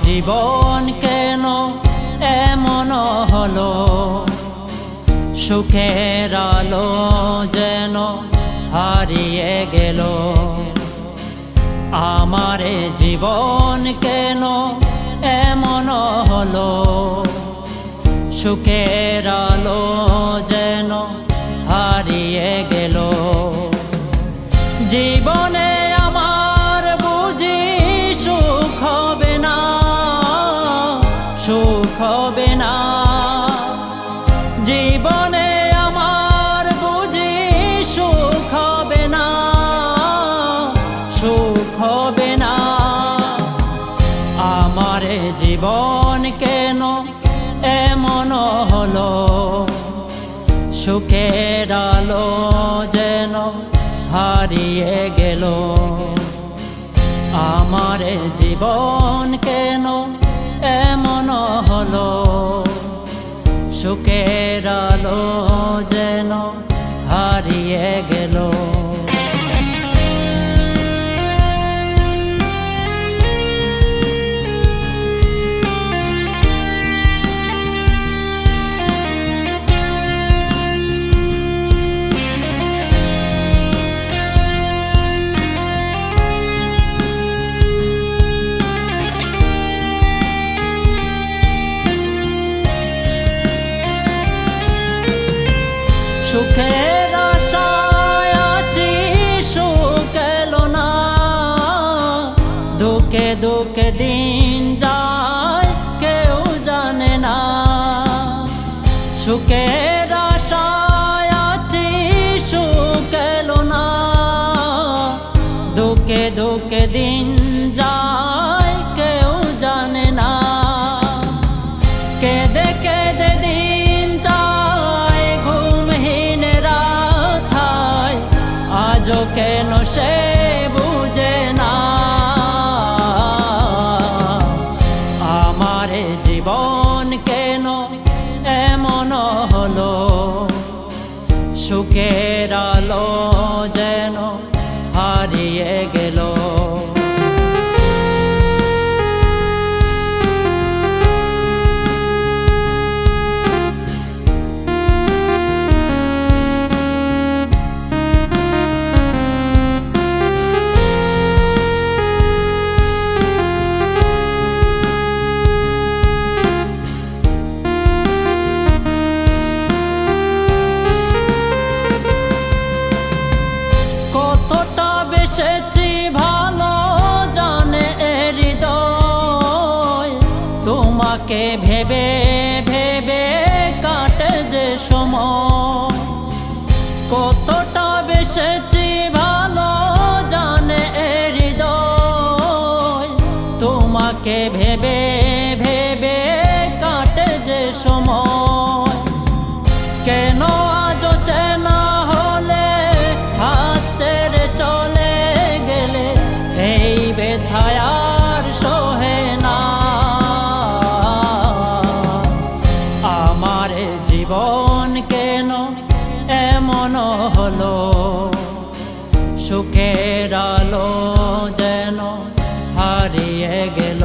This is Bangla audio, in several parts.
জীবন কেন এমন হলো, সুখের আলো যেন হারিয়ে গেল। আমার জীবন কেন এমন হলো, সুখের আলো যেন হারিয়ে গেল। জীবনে আমার বুঝি সুখ হবে না, সুখ হবে না। জীবনে আমার বুঝি সুখ হবে না, সুখ হবে না। আমার জীবন কেন এমন হলো, সুখের আলো যেন হারিয়ে গেল। আমার জীবন কেন এমন হলো, সুখের আলো যেন হারিয়ে গেল। সুখের আশায় আছি, সুখ এলো না। দুঃখে দুঃখে দিন যায় কেউ জানে না। সুখের আশায় আছি, সুখ এলো না। দুঃখে দুঃখে দিন যায় কেউ জানে না। কেঁদে কেঁদে দিন যায় ঘুমহীন রাত হয়, আজও কেন সে বুঝে না। আমার জীবন কেন এমন হলো, সুখের আলো যেন হারিয়ে গেল। বেসেছি ভালো জানে হৃদয়, তোমাকে ভেবে ভেবে কাটে যে সময়। কতটা বেসেছি ভালো জানে হৃদয়, তোমাকে ভেবে ভেবে কাটে যে সময়। কেন আজ চেনা হলে হাত ছেড়ে চলে গেলে, এই ব্যথায় আর সহে না। আমার জীবন কেন এমন হলো, সুখের আলো যেন হারিয়ে গেল।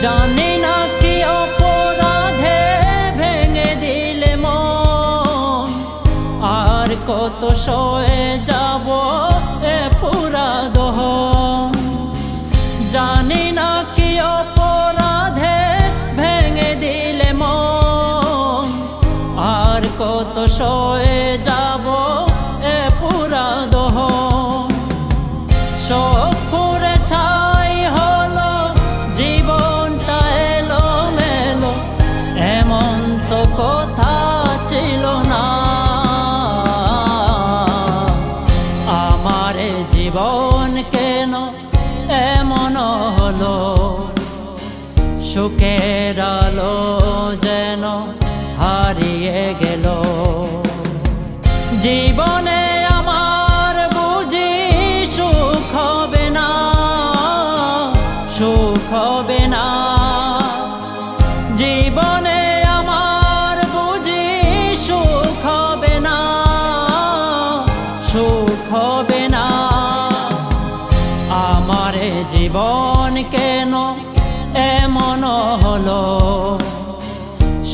জানি না কি অপরাধে ভেঙে দিলে মন, আর কত সয়ে যাব এ পুরা দহন। জানি না কি অপরাধে ভেঙে দিলে মন, আর কত সয়ে যাব এ পুরা দহন। সব পুরে ছাই হলো, জীবনটা এলো মেলো, এমন তো কথা ছিল না। আমার জীবন কেন এমন হলো, সুখের আলো যে যেন হারিয়ে গেল। জীবনে আমার বুঝি সুখ হবে না, সুখ হবে না। জীবনে আমার বুঝি সুখ হবে না, সুখ হবে না। আমার জীবন কেন এমন হলো,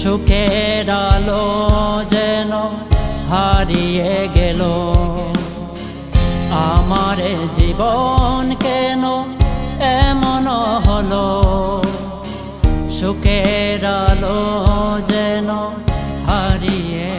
সুখের আলো যেন হারিয়ে গেল। আমার জীবন কেন এমন হলো, সুখের আলো যেন হারিয়ে